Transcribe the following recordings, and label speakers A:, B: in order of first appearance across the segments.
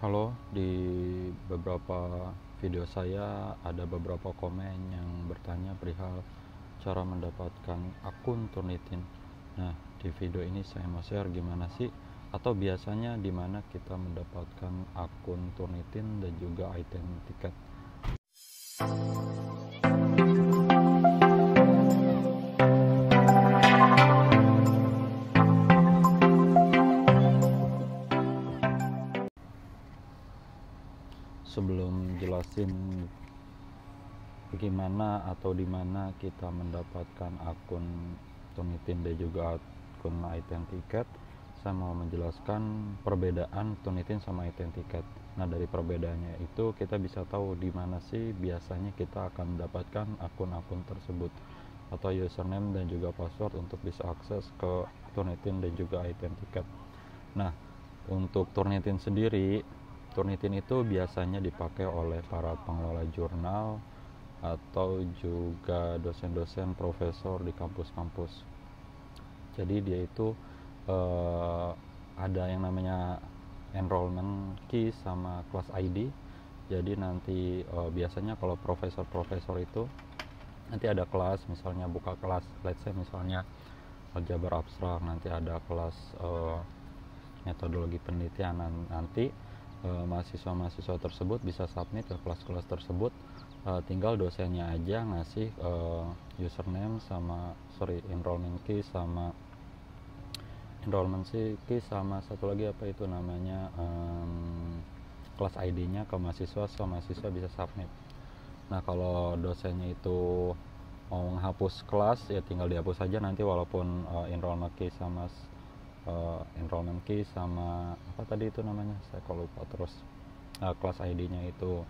A: Halo, di beberapa video saya ada beberapa komen yang bertanya perihal cara mendapatkan akun Turnitin. Nah, di video ini saya mau share gimana sih atau biasanya di mana kita mendapatkan akun Turnitin dan juga item tiket. Sebelum jelasin bagaimana atau di mana kita mendapatkan akun Turnitin dan juga akun item tiket, saya mau menjelaskan perbedaan Turnitin sama item tiket. Nah, dari perbedaannya itu kita bisa tahu di mana sih biasanya kita akan mendapatkan akun-akun tersebut atau username dan juga password untuk bisa akses ke Turnitin dan juga item tiket. Nah, untuk Turnitin sendiri, Turnitin itu biasanya dipakai oleh para pengelola jurnal atau juga dosen-dosen profesor di kampus-kampus. Jadi dia itu ada yang namanya enrollment key sama class ID. Jadi nanti biasanya kalau profesor-profesor itu nanti ada kelas, misalnya buka kelas, let's say misalnya aljabar abstrak, nanti ada kelas metodologi penelitian. Nanti mahasiswa-mahasiswa tersebut bisa submit ke kelas-kelas tersebut, tinggal dosennya aja ngasih username sama enrollment key sama satu lagi apa itu namanya kelas ID-nya ke mahasiswa, so mahasiswa bisa submit. Nah, kalau dosennya itu mau menghapus kelas ya tinggal dihapus saja nanti, walaupun enrollment key sama apa tadi itu namanya, saya kalau lupa. Terus kelas ID-nya itu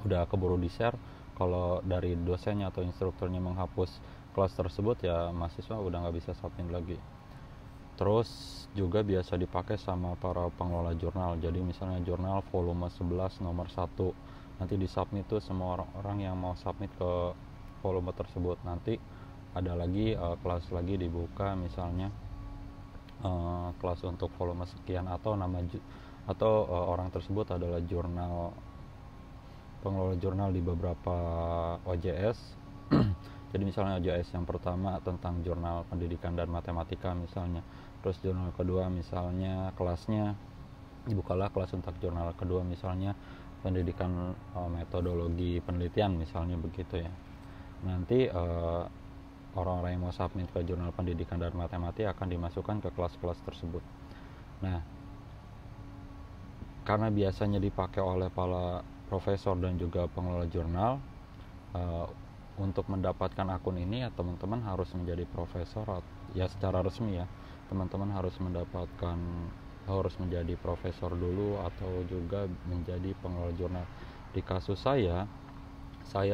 A: udah keburu di share, kalau dari dosennya atau instrukturnya menghapus kelas tersebut ya mahasiswa udah nggak bisa submit lagi. Terus juga biasa dipakai sama para pengelola jurnal. Jadi misalnya jurnal volume 11 nomor 1 nanti disubmit tuh semua orang yang mau submit ke volume tersebut. Nanti ada lagi kelas lagi dibuka, misalnya kelas untuk volume sekian, atau orang tersebut adalah pengelola jurnal di beberapa OJS. Jadi misalnya OJS yang pertama tentang jurnal pendidikan dan matematika misalnya, terus jurnal kedua misalnya kelasnya dibukalah kelas untuk jurnal kedua misalnya pendidikan metodologi penelitian misalnya begitu ya. Nanti orang-orang yang mau submit ke jurnal pendidikan dan matematika akan dimasukkan ke kelas-kelas tersebut. Nah, karena biasanya dipakai oleh para profesor dan juga pengelola jurnal, untuk mendapatkan akun ini ya teman-teman harus menjadi profesor ya secara resmi ya. Teman-teman harus menjadi profesor dulu atau juga menjadi pengelola jurnal. Di kasus saya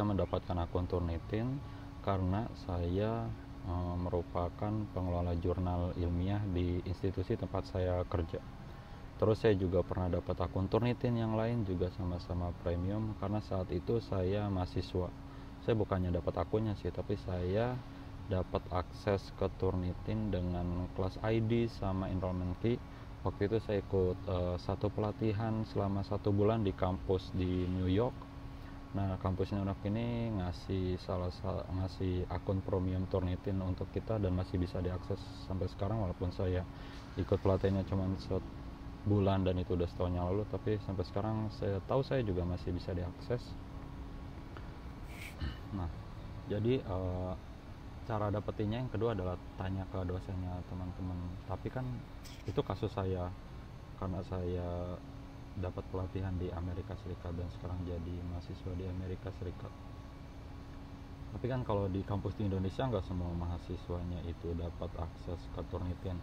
A: mendapatkan akun Turnitin karena saya merupakan pengelola jurnal ilmiah di institusi tempat saya kerja. Terus saya juga pernah dapat akun Turnitin yang lain juga sama-sama premium, karena saat itu saya mahasiswa. Saya bukannya dapat akunnya sih, tapi saya dapat akses ke Turnitin dengan kelas ID sama enrollment key. Waktu itu saya ikut satu pelatihan selama 1 bulan di kampus di New York. Nah, kampus New York ini ngasih akun premium Turnitin untuk kita dan masih bisa diakses sampai sekarang, walaupun saya ikut pelatihannya cuma bulan dan itu udah setahun yang lalu, tapi sampai sekarang saya juga masih bisa diakses. Nah, jadi cara dapetinnya yang kedua adalah tanya ke dosennya teman-teman. Tapi kan itu kasus saya, karena saya dapat pelatihan di Amerika Serikat dan sekarang jadi mahasiswa di Amerika Serikat. Tapi kan kalau di kampus di Indonesia nggak semua mahasiswanya itu dapat akses ke Turnitin.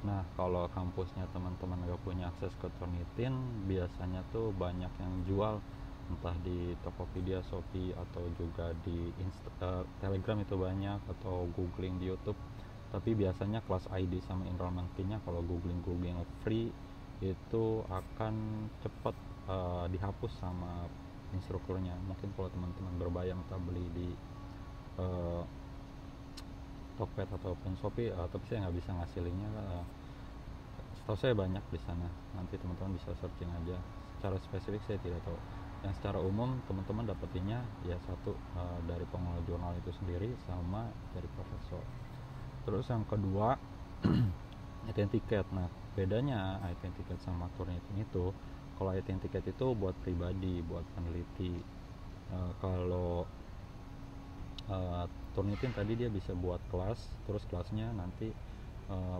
A: Nah, kalau kampusnya teman-teman nggak punya akses ke Turnitin, biasanya tuh banyak yang jual, entah di Tokopedia, Shopee, atau juga di Telegram itu banyak, atau googling di YouTube. Tapi biasanya kelas ID sama enrollment key-nya kalau googling free itu akan cepat dihapus sama instrukturnya. Mungkin kalau teman-teman berbayar entah beli di Tokped ataupun Shopee, tapi saya nggak bisa ngasih linknya. setahu saya banyak di sana, nanti teman-teman bisa searching aja. Secara spesifik saya tidak tahu. Yang secara umum teman-teman dapetinnya ya satu, dari pengelola jurnal itu sendiri sama dari profesor. Terus yang kedua, ITN tiket. Nah, bedanya ITN tiket sama Turnitin itu, kalau ITN tiket itu buat pribadi, buat peneliti. Kalau Turnitin tadi dia bisa buat kelas, terus kelasnya nanti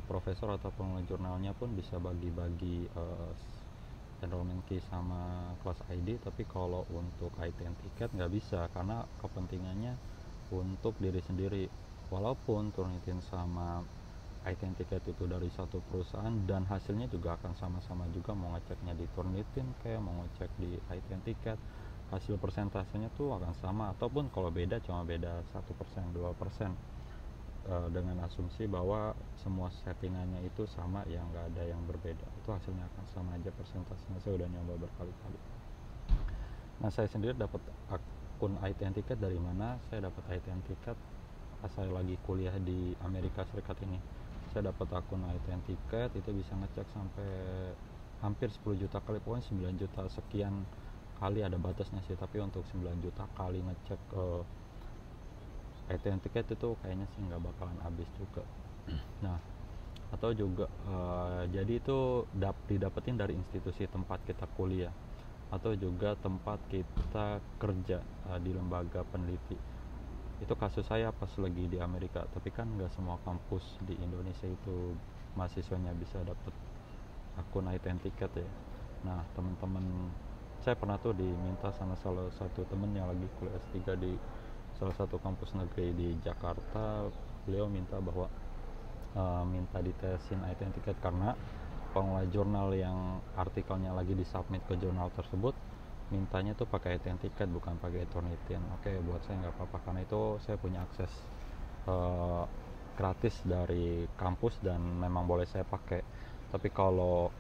A: profesor atau pengelola jurnalnya pun bisa bagi-bagi enrollment key sama kelas ID. Tapi kalau untuk ITN tiket nggak bisa, karena kepentingannya untuk diri sendiri. Walaupun Turnitin sama ITN tiket itu dari satu perusahaan, dan hasilnya juga akan sama-sama juga, mau ngeceknya di Turnitin kayak mau ngecek di ITN tiket, hasil persentasenya tuh akan sama, ataupun kalau beda cuma beda 1%, 2%, dengan asumsi bahwa semua settingannya itu sama, yang nggak ada yang berbeda, itu hasilnya akan sama aja persentasenya. Saya udah nyoba berkali-kali. Nah, saya sendiri dapat akun ITN tiket dari mana? Saya dapat ITN tiket pas saya lagi kuliah di Amerika Serikat ini. Saya dapat akun ITN tiket itu bisa ngecek sampai hampir 10 juta kali, pokoknya 9 juta sekian kali, ada batasnya sih, tapi untuk 9 juta kali ngecek ITN tiket itu kayaknya sih nggak bakalan habis juga. Nah, atau juga jadi itu didapetin dari institusi tempat kita kuliah, atau juga tempat kita kerja di lembaga peneliti. Itu kasus saya pas lagi di Amerika, tapi kan nggak semua kampus di Indonesia itu mahasiswanya bisa dapet akun ITN tiket ya. Nah, teman-teman saya pernah tuh diminta sama salah satu temen yang lagi kuliah S3 di salah satu kampus negeri di Jakarta. Beliau minta bahwa minta ditesin ITN tiket, karena pengelola jurnal yang artikelnya lagi disubmit ke jurnal tersebut mintanya tuh pakai ITN tiket, bukan pakai Turnitin. Oke, buat saya nggak apa-apa, karena itu saya punya akses gratis dari kampus dan memang boleh saya pakai. Tapi kalau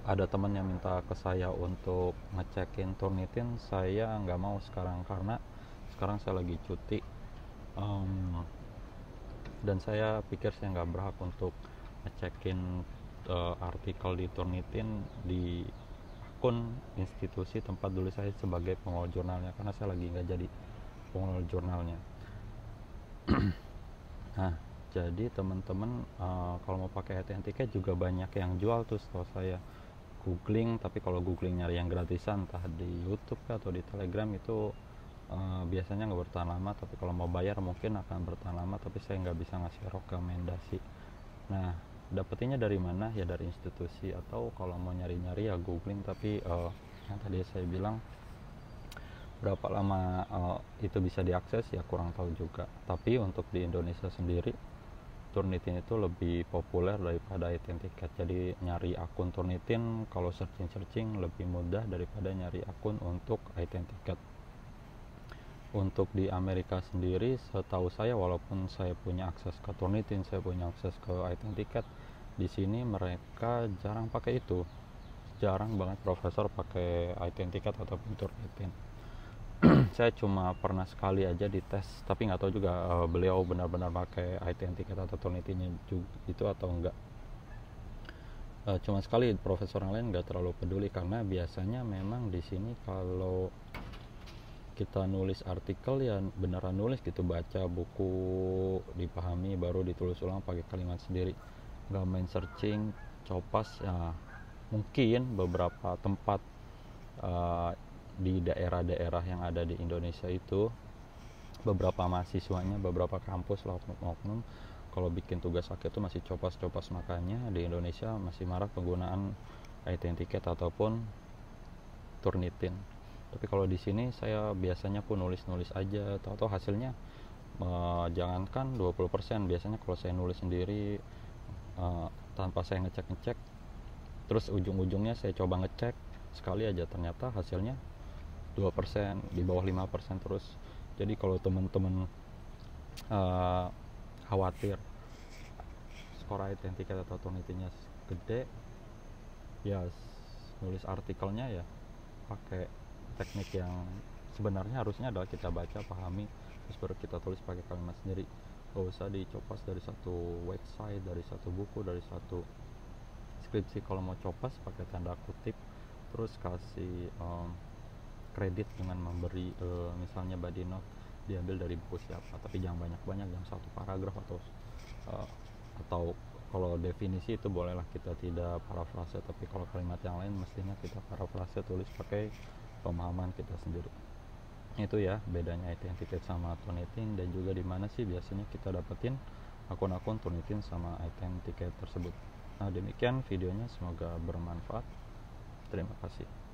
A: ada teman yang minta ke saya untuk ngecekin Turnitin, saya nggak mau sekarang, karena sekarang saya lagi cuti, dan saya pikir saya nggak berhak untuk ngecekin artikel di Turnitin di akun institusi tempat dulu saya sebagai pengelola jurnalnya, karena saya lagi nggak jadi pengelola jurnalnya. Nah, jadi teman-teman kalau mau pakai ITN tiket juga banyak yang jual tuh setahu saya. Googling, tapi kalau googling nyari yang gratisan entah di YouTube atau di Telegram itu biasanya nggak bertahan lama, tapi kalau mau bayar mungkin akan bertahan lama, tapi saya nggak bisa ngasih rekomendasi. Nah, dapetinnya dari mana? Ya dari institusi, atau kalau mau nyari-nyari ya googling. Tapi yang tadi saya bilang berapa lama itu bisa diakses ya kurang tahu juga. Tapi untuk di Indonesia sendiri Turnitin itu lebih populer daripada ITN tiket. Jadi nyari akun Turnitin kalau searching lebih mudah daripada nyari akun untuk ITN tiket. Untuk di Amerika sendiri setahu saya, walaupun saya punya akses ke Turnitin, saya punya akses ke ITN tiket, di sini mereka jarang pakai itu. Jarang banget profesor pakai ITN tiket ataupun Turnitin. Saya cuma pernah sekali aja dites, tapi nggak tahu juga beliau benar-benar pakai ITN tiket atau Turnitin itu atau enggak. Cuma sekali, profesor yang lain nggak terlalu peduli, karena biasanya memang di sini kalau kita nulis artikel ya beneran nulis gitu, baca buku dipahami baru ditulis ulang pakai kalimat sendiri, nggak main searching copas ya. Mungkin beberapa tempat di daerah-daerah yang ada di Indonesia itu, beberapa mahasiswanya, beberapa kampus lah oknum kalau bikin tugas akhir itu masih copas-copas. Makanya di Indonesia masih marak penggunaan ITN tiket ataupun Turnitin. Tapi kalau di sini saya biasanya pun nulis-nulis aja, tahu-tahu hasilnya jangankan 20%, biasanya kalau saya nulis sendiri tanpa saya ngecek-ngecek, terus ujung-ujungnya saya coba ngecek sekali aja, ternyata hasilnya 2%, di bawah 5% terus. Jadi kalau teman-teman khawatir skor ITN tiket atau Turnitinnya gede, ya nulis artikelnya ya pakai teknik yang sebenarnya harusnya adalah kita baca, pahami, terus baru kita tulis pakai kalimat sendiri. Gak usah dicopas dari satu website, dari satu buku, dari satu deskripsi kalau mau copas pakai tanda kutip, terus kasih kredit dengan memberi misalnya body note diambil dari buku siapa, tapi jangan banyak-banyak, jangan satu paragraf uh, atau kalau definisi itu bolehlah kita tidak parafrase, tapi kalau kalimat yang lain mestinya kita parafrase, tulis pakai pemahaman kita sendiri. Itu ya bedanya Identikate sama Turnitin, dan juga di mana sih biasanya kita dapetin akun-akun Turnitin sama Identikate tersebut. Nah, demikian videonya, semoga bermanfaat. Terima kasih.